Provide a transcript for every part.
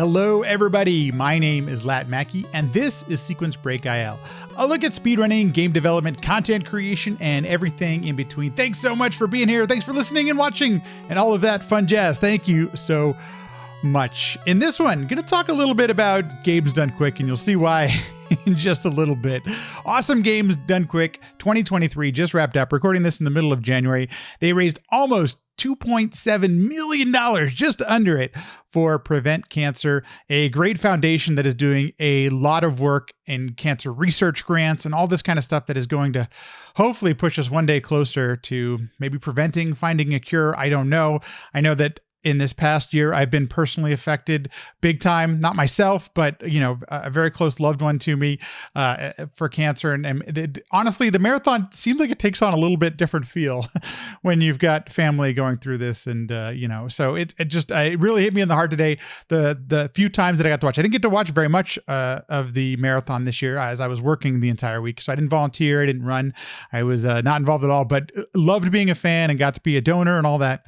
Hello, everybody. My name is Lat Mackey, and this is Sequence Break IL. A look at speedrunning, game development, content creation, and everything in between. Thanks so much for being here. Thanks for listening and watching and all of that fun jazz. Thank you so much. In this one, going to talk a little bit about games done quick, and you'll see why in just a little bit. Awesome Games Done Quick 2023 just wrapped up. Recording this in the middle of January. They raised almost $2.7 million, just under it, for Prevent Cancer, a great foundation that is doing a lot of work in cancer research grants and all this kind of stuff that is going to hopefully push us one day closer to maybe preventing, finding a cure. I don't know. I know that in this past year, I've been personally affected big time, not myself, but, a very close loved one to me for cancer. And honestly, the marathon seems like it takes on a little bit different feel when you've got family going through this. And, so it really hit me in the heart today. The few times that I got to watch, I didn't get to watch very much of the marathon this year as I was working the entire week. So I didn't volunteer. I didn't run. I was not involved at all, but loved being a fan and got to be a donor and all that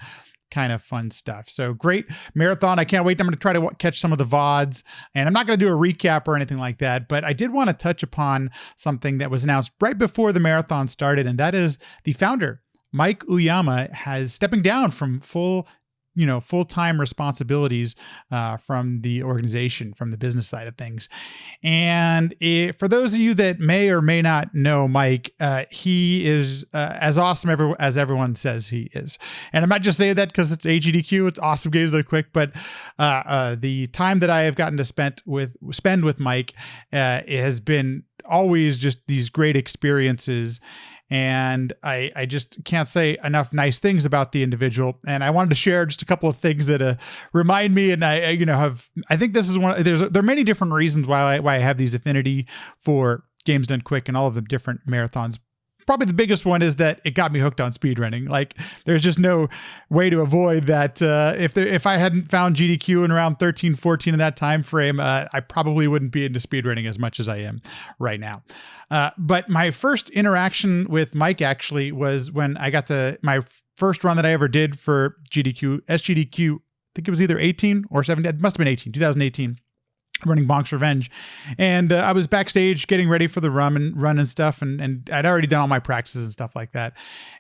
kind of fun stuff. So great marathon. I can't wait. I'm going to try to catch some of the VODs, and I'm not going to do a recap or anything like that, but I did want to touch upon something that was announced right before the marathon started. And that is the founder, Mike Uyama, has stepping down from full-time responsibilities from the organization, from the business side of things. And for those of you that may or may not know Mike, he is as awesome as everyone says he is. And I'm not just saying that because it's AGDQ, it's Awesome Games Done Quick, but the time that I have gotten to spend with Mike it has been always just these great experiences. And I just can't say enough nice things about the individual. And I wanted to share just a couple of things that remind me. And I think this is there are many different reasons why I have these affinity for Games Done Quick and all of the different marathons. Probably the biggest one is that it got me hooked on speedrunning. Like, there's just no way to avoid that. If I hadn't found GDQ in around 13, 14 in that time frame, I probably wouldn't be into speedrunning as much as I am right now. But my first interaction with Mike actually was when I got my first run that I ever did for SGDQ. I think it was either 18 or 17. It must have been 2018. Running Bonk's Revenge. And I was backstage getting ready for the run and stuff. And I'd already done all my practices and stuff like that.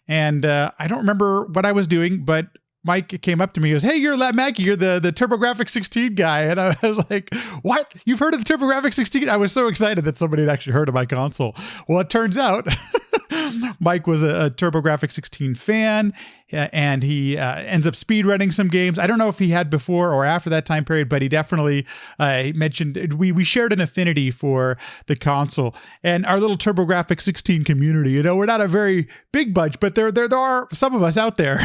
And I don't remember what I was doing, but Mike came up to me and goes, "Hey, you're Lat Mackey. You're the TurboGrafx 16 guy." And I was like, "What? You've heard of the TurboGrafx 16? I was so excited that somebody had actually heard of my console. Well, it turns out Mike was a TurboGrafx 16 fan, and he ends up speedrunning some games. I don't know if he had before or after that time period, but he definitely he mentioned we shared an affinity for the console and our little TurboGrafx 16 community. We're not a very big bunch, but there are some of us out there.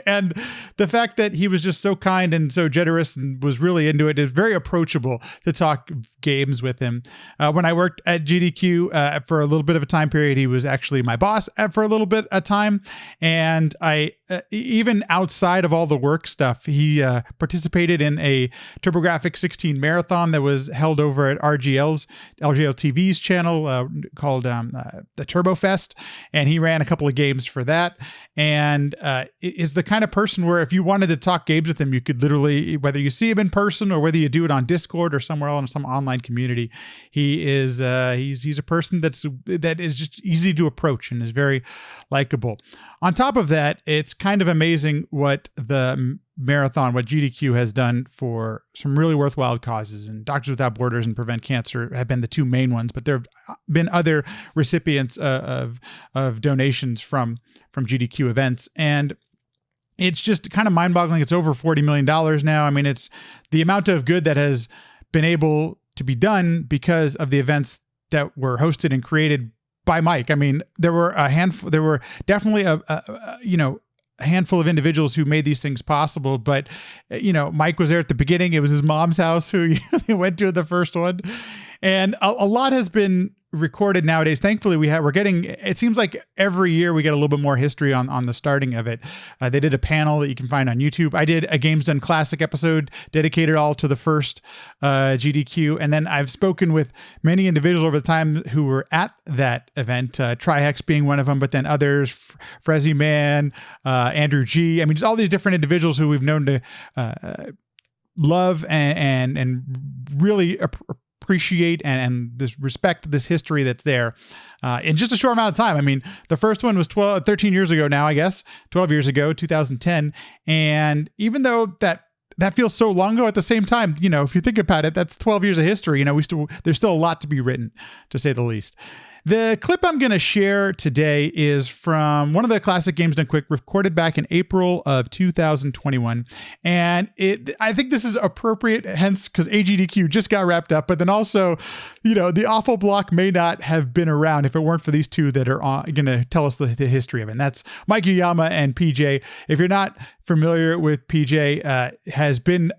And the fact that he was just so kind and so generous and was really into it is very approachable to talk games with him. When I worked at GDQ for a little bit of a time period, he was actually my boss for a little bit of time. And I even outside of all the work stuff, he participated in a TurboGrafx 16 marathon that was held over at RGL TV's channel called the Turbo Fest, and he ran a couple of games for that. And is the kind of person where if you wanted to talk games with him, you could literally, whether you see him in person or whether you do it on Discord or somewhere else in some online community, he is he's a person that is just easy to approach and is very likable. On top of that, it's kind of amazing what the marathon, what GDQ has done for some really worthwhile causes. And Doctors Without Borders and Prevent Cancer have been the two main ones, but there have been other recipients of donations from GDQ events. And it's just kind of mind-boggling. It's over $40 million now. I mean, it's the amount of good that has been able to be done because of the events that were hosted and created by Mike. I mean, there were definitely a handful of individuals who made these things possible, but Mike was there at the beginning. It was his mom's house who he went to the first one, and a lot has been recorded nowadays. Thankfully, we're getting, it seems like every year we get a little bit more history on the starting of it. They did a panel that you can find on YouTube. I did a Games Done Classic episode dedicated all to the first GDQ. And then I've spoken with many individuals over the time who were at that event, Trihex being one of them, but then others, Frezzy Man, Andrew G. I mean, just all these different individuals who we've known to love and really appreciate and this respect this history that's there in just a short amount of time. I mean, the first one was 13 years ago now, I guess, 12 years ago, 2010. And even though that feels so long ago, at the same time, if you think about it, that's 12 years of history. There's still a lot to be written, to say the least. The clip I'm going to share today is from one of the classic games done quick, recorded back in April of 2021. And I think this is appropriate, hence, because AGDQ just got wrapped up, but then also, the awful block may not have been around if it weren't for these two that are going to tell us the history of it. And that's Mike Uyama and PJ. If you're not familiar with PJ, has been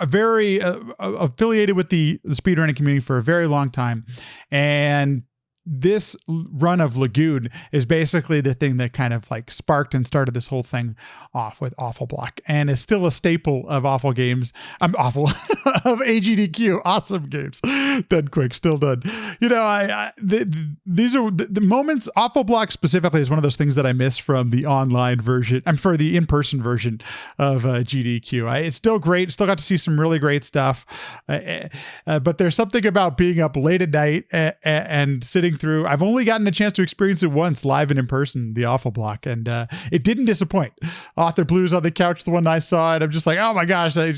very affiliated with the speedrunning community for a very long time. And this run of Lagoon is basically the thing that kind of like sparked and started this whole thing off with Awful Block, and is still a staple of awful games. I'm awful of AGDQ. Awesome games done quick, still done. These are the moments. Awful Block specifically is one of those things that I miss from the online version. I'm for the in-person version of GDQ. It's still great. Still got to see some really great stuff. But there's something about being up late at night and sitting through. I've only gotten a chance to experience it once live and in person, the Awful Block, and it didn't disappoint. Author Blues on the couch, the one I saw it, I'm just like, oh my gosh, I'm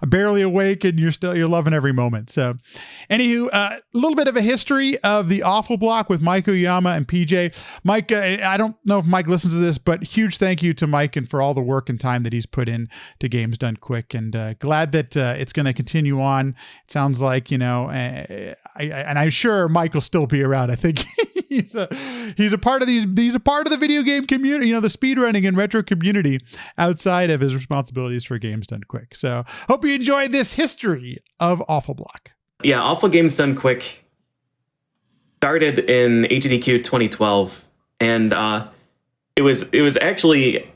barely awake, and you're loving every moment. So anywho, a little bit of a history of the Awful Block with Mike Uyama and PJ. Mike, I don't know if Mike listens to this, but huge thank you to Mike and for all the work and time that he's put in to Games Done Quick, and glad that it's going to continue on. It sounds like, and I'm sure Mike will still be around. I think he's a part of he's a part of the video game community, the speedrunning and retro community outside of his responsibilities for Games Done Quick. So hope you enjoyed this history of Awful Block. Yeah, Awful Games Done Quick started in HDQ 2012, and it was actually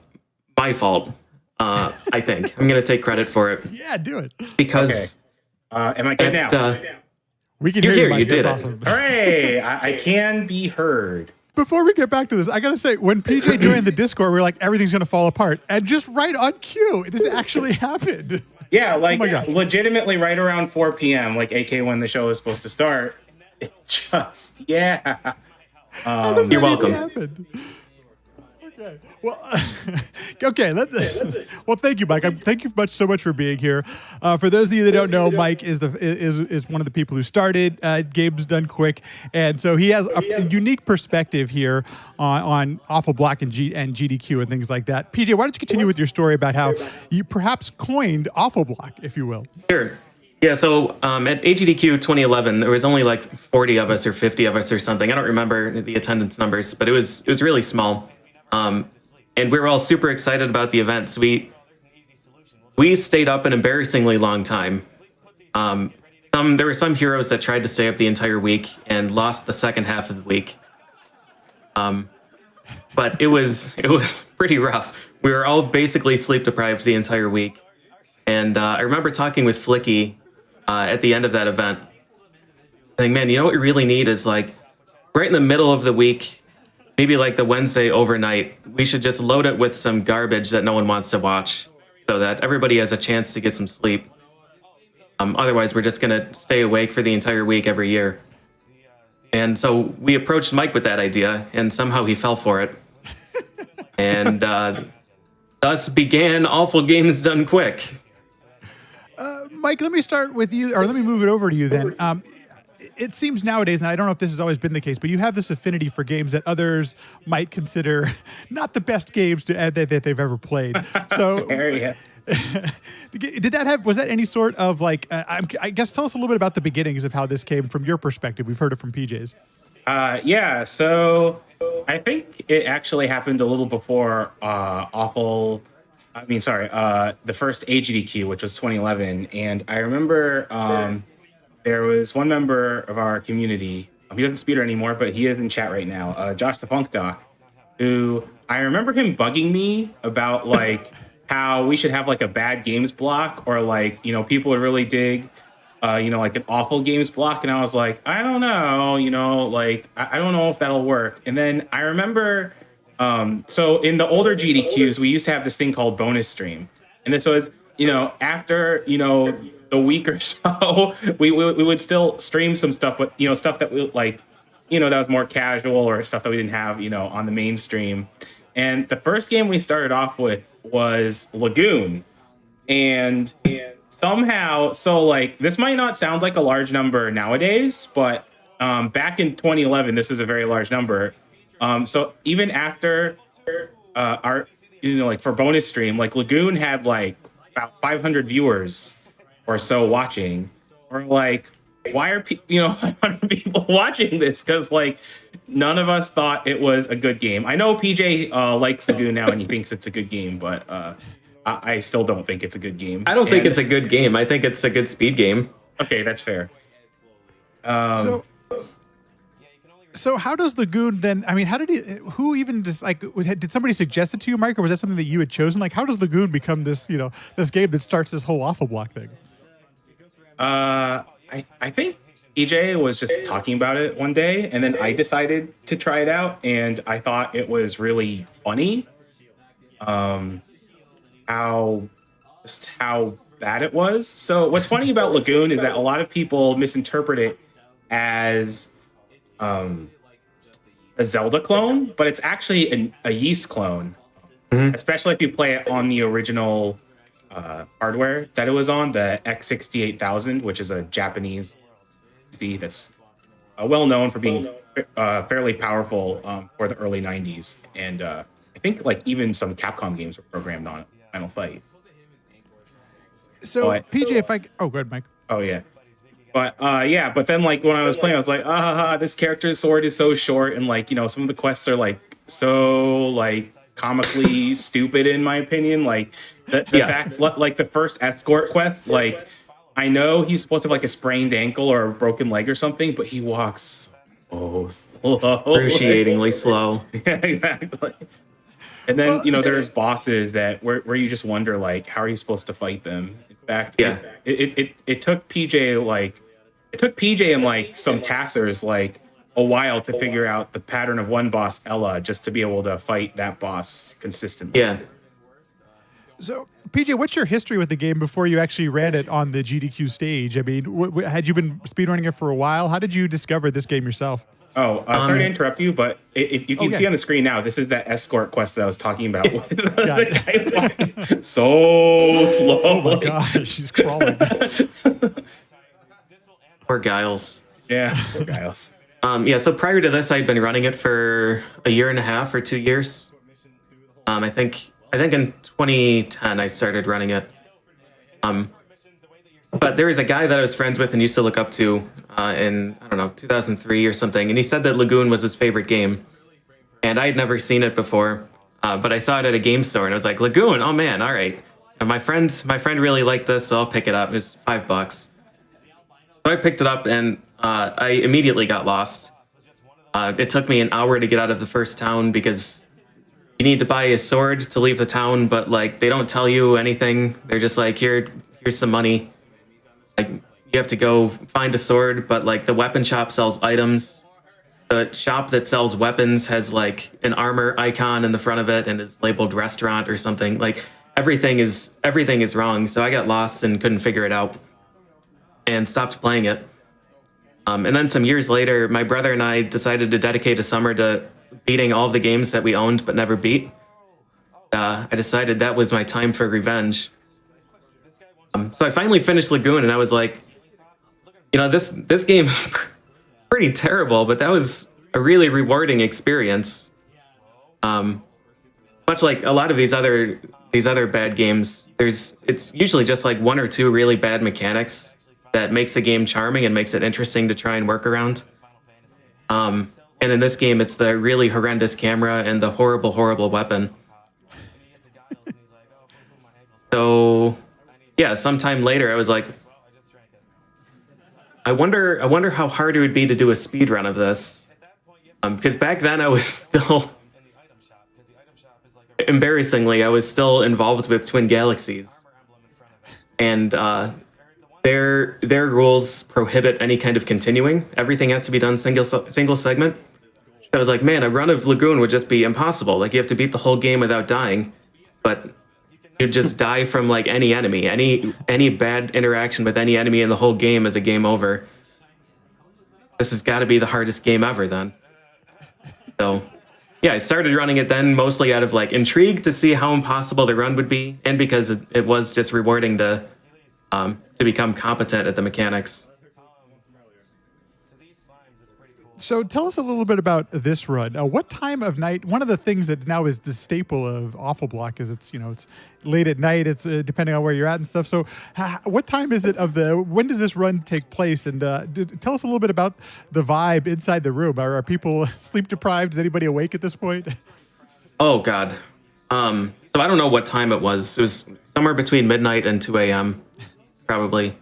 my fault. I think I'm going to take credit for it. Yeah, do it. Because am I good now? We can hear you, Mike. You did That's it. awesome. Hooray! I can be heard. Before we get back to this, I got to say, when PJ joined the Discord, we were like, everything's going to fall apart. And just right on cue, this actually happened. Yeah, Oh legitimately right around 4 p.m., like AK when the show is supposed to start. It just, yeah. You're welcome. Okay. Well, okay. Well, thank you, Mike. Thank you so much for being here. For those of you that don't know, Mike is one of the people who started Games Done Quick, and so he has a unique perspective here on Awful Block and GDQ and things like that. PJ, why don't you continue with your story about how you perhaps coined Awful Block, if you will? Sure. Yeah, so at AGDQ 2011, there was only like 40 of us or 50 of us or something. I don't remember the attendance numbers, but it was really small. And we were all super excited about the event. So we stayed up an embarrassingly long time. There were some heroes that tried to stay up the entire week and lost the second half of the week. But it was pretty rough. We were all basically sleep deprived the entire week. And I remember talking with Flicky at the end of that event, saying, man, what we really need is like right in the middle of the week, maybe like the Wednesday overnight, we should just load it with some garbage that no one wants to watch so that everybody has a chance to get some sleep. Otherwise, we're just going to stay awake for the entire week every year. And so we approached Mike with that idea, and somehow he fell for it. And thus began Awful Games Done Quick. Mike, let me start with you, or let me move it over to you then. It seems nowadays, and I don't know if this has always been the case, but you have this affinity for games that others might consider not the best games that they've ever played. So, was that any sort of like? I guess tell us a little bit about the beginnings of how this came from your perspective. We've heard it from PJ's. Yeah. So I think it actually happened a little before the first AGDQ, which was 2011, and I remember. There was one member of our community, he doesn't speedrun anymore, but he is in chat right now, Josh the Funk Doc, who I remember him bugging me about like how we should have like a bad games block, or like, people would really dig, like an awful games block. And I was like, I don't know, I don't know if that'll work. And then I remember, so in the older GDQs, we used to have this thing called bonus stream. And this was after the week or so, we would still stream some stuff, but stuff that we like, that was more casual or stuff that we didn't have, on the mainstream. And the first game we started off with was Lagoon, and somehow, so like this might not sound like a large number nowadays, but back in 2011, this is a very large number. So even after our, like for bonus stream, like Lagoon had like about 500 viewers or so watching. Or like, why are 500 people watching this? Because like none of us thought it was a good game. I know PJ likes Lagoon now and he thinks it's a good game, but I still don't think it's a good game. I don't think it's a good game. I think it's a good speed game. Okay, that's fair. So how does Lagoon then? I mean, who even just like did somebody suggest it to you, Mike, or was that something that you had chosen? Like, how does Lagoon become this this game that starts this whole Awful Block thing? I think PJ was just talking about it one day, and then I decided to try it out, and I thought it was really funny. How bad it was. So what's funny about Lagoon is that a lot of people misinterpret it as a Zelda clone, but it's actually a Yeast clone, especially if you play it on the original hardware that it was on, the X68000, which is a Japanese PC that's well known for being fairly powerful for the early 90s. And I think like even some Capcom games were programmed on Final Fight. So PJ, go ahead, Mike. Oh yeah. But but then like when I was playing, I was like, this character's sword is so short, and like, some of the quests are like so like comically stupid in my opinion. Like the fact, like the first escort quest, like I know he's supposed to have like a sprained ankle or a broken leg or something, but he walks so slow. Excruciatingly slow. Yeah, exactly. And then there's bosses that where you just wonder like, how are you supposed to fight them? In fact, it took PJ and like some casters like a while to figure out the pattern of one boss, Ella, just to be able to fight that boss consistently. Yeah. So PJ, what's your history with the game before you actually ran it on the GDQ stage? I mean, had you been speedrunning it for a while? How did you discover this game yourself? Oh, sorry to interrupt you, but if you can see on the screen now, this is that escort quest that I was talking about. The guy's walking so slow. Oh my gosh, he's crawling. Poor Giles. Yeah, poor Giles. So prior to this, I'd been running it for a year and a half or 2 years. I think in 2010 I started running it. But there was a guy that I was friends with and used to look up to in, 2003 or something. And he said that Lagoon was his favorite game. And I had never seen it before. But I saw it at a game store and I was like, Lagoon, oh man, all right. And my friend really liked this, so I'll pick it up. It was $5. So I picked it up and I immediately got lost. It took me an hour to get out of the first town because you need to buy a sword to leave the town, but like they don't tell you anything. They're just like, here's some money. Like you have to go find a sword, but like the weapon shop sells items. The shop that sells weapons has like an armor icon in the front of it and is labeled restaurant or something. Like everything is wrong. So I got lost and couldn't figure it out and stopped playing it. And then some years later, my brother and I decided to dedicate a summer to beating all of the games that we owned but never beat. I decided that was my time for revenge. So I finally finished Lagoon, and I was like, this game's pretty terrible, but that was a really rewarding experience. Much like a lot of these other bad games, it's usually just like one or two really bad mechanics that makes the game charming and makes it interesting to try and work around. And in this game, it's the really horrendous camera and the horrible, horrible weapon. So, yeah, sometime later, I was like, I wonder how hard it would be to do a speed run of this. Because back then I was still, embarrassingly, I was still involved with Twin Galaxies. And their rules prohibit any kind of continuing. Everything has to be done single segment. So I was like, man, a run of Lagoon would just be impossible. Like you have to beat the whole game without dying. But you'd just die from like any enemy. Any bad interaction with any enemy in the whole game is a game over. This has got to be the hardest game ever then. So yeah, I started running it then mostly out of like intrigue to see how impossible the run would be, and because it was just rewarding to become competent at the mechanics. So tell us a little bit about this run. What time of night? One of the things that now is the staple of Awful Block is it's late at night. It's depending on where you're at and stuff. So what time is it when does this run take place? And tell us a little bit about the vibe inside the room. Are people sleep deprived? Is anybody awake at this point? Oh God. So I don't know what time it was. It was somewhere between midnight and 2 a.m. probably.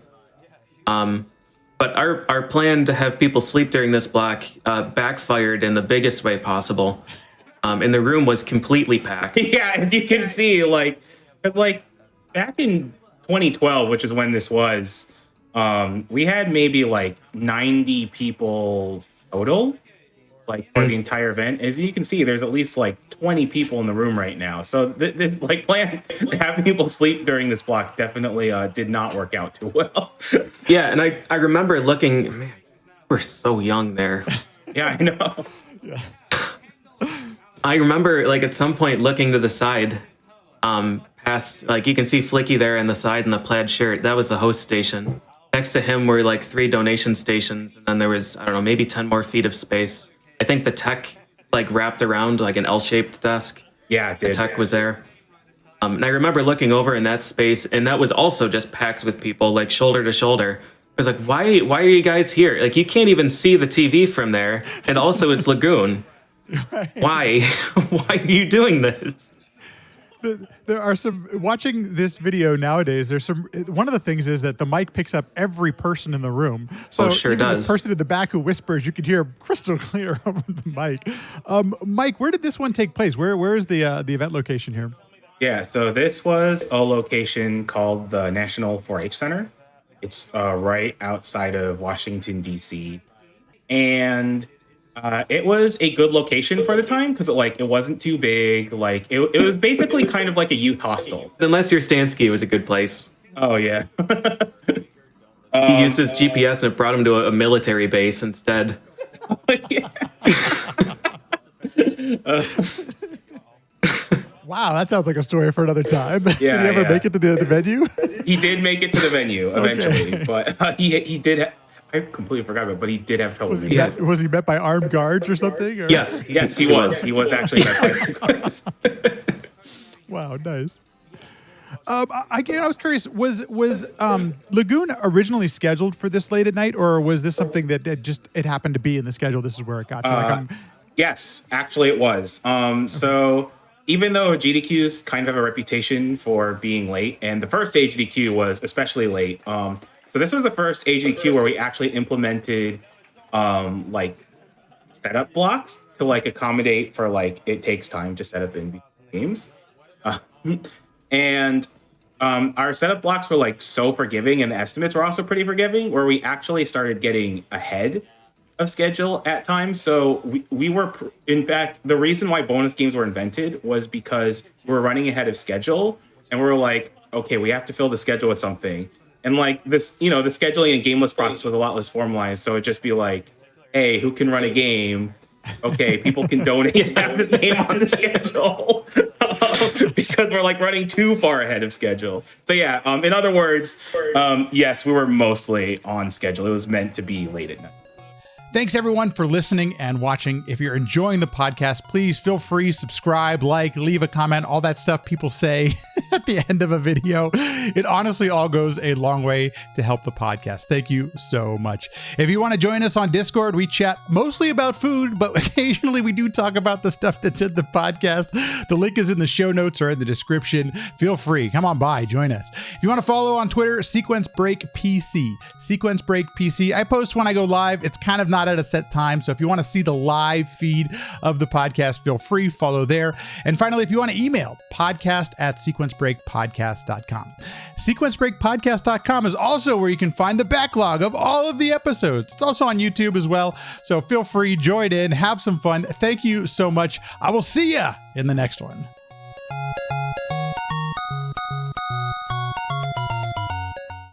But our plan to have people sleep during this block backfired in the biggest way possible. And the room was completely packed. Yeah, as you can see, because back in 2012, which is when this was, we had maybe 90 people total, for the entire event. As you can see, there's at least 20 people in the room right now. So this plan to have people sleep during this block definitely did not work out too well. Yeah, and I remember looking, man, we're so young there. Yeah, I know. Yeah. I remember at some point looking to the side, past you can see Flicky there on the side in the plaid shirt. That was the host station. Next to him were 3 donation stations, and then there was, I don't know, maybe 10 more feet of space. I think the tech wrapped around an L-shaped desk. Yeah, it did. The tech was there. And I remember looking over in that space, and that was also just packed with people, shoulder to shoulder. I was why are you guys here? You can't even see the TV from there, and also it's Lagoon. Right. Why? Why are you doing this? There are some, watching this video nowadays, one of the things is that the mic picks up every person in the room. So sure even does. The person in the back who whispers, you can hear crystal clear over the mic. Mike, where did this one take place? Where is the event location here? Yeah, so this was a location called the National 4-H Center. It's right outside of Washington, D.C. And it was a good location for the time because it wasn't too big. It was basically kind of like a youth hostel. Unless you're Stansky, it was a good place. Oh, yeah. He used his GPS and it brought him to a military base instead. Wow, that sounds like a story for another time. Yeah, did he ever make it to the venue? He did make it to the venue eventually, Okay. But he did. I completely forgot about it, but he did have trouble. Was he met by armed guards or something? Or? Yes, he was. He was actually met by armed guards. Wow, nice. I was curious, was Lagoon originally scheduled for this late at night, or was this something that it happened to be in the schedule? This is where it got to. Yes, actually it was. So even though GDQs kind of have a reputation for being late, and the first HDQ was especially late. So this was the first HDQ where we actually implemented setup blocks to accommodate for it takes time to set up in games. And our setup blocks were so forgiving, and the estimates were also pretty forgiving, where we actually started getting ahead of schedule at times. So we were, in fact, the reason why bonus games were invented was because we were running ahead of schedule, and we were okay, we have to fill the schedule with something. And this, the scheduling and gameless process was a lot less formalized. So it'd just be hey, who can run a game? Okay, people can donate to have this game on the schedule because we're running too far ahead of schedule. So yeah, in other words, yes, we were mostly on schedule. It was meant to be late at night. Thanks everyone for listening and watching. If you're enjoying the podcast, please feel free, subscribe, leave a comment, all that stuff people say at the end of a video. It honestly all goes a long way to help the podcast. Thank you so much. If you want to join us on Discord, we chat mostly about food, but occasionally we do talk about the stuff that's in the podcast. The link is in the show notes or in the description. Feel free. Come on by. Join us. If you want to follow on Twitter, Sequence Break PC. Sequence Break PC. I post when I go live. It's kind of not at a set time. So if you want to see the live feed of the podcast, feel free, follow there. And finally, if you want to email, podcast@sequencebreakpodcast.com. Sequencebreakpodcast.com is also where you can find the backlog of all of the episodes. It's also on YouTube as well. So feel free, join in, have some fun. Thank you so much. I will see you in the next one.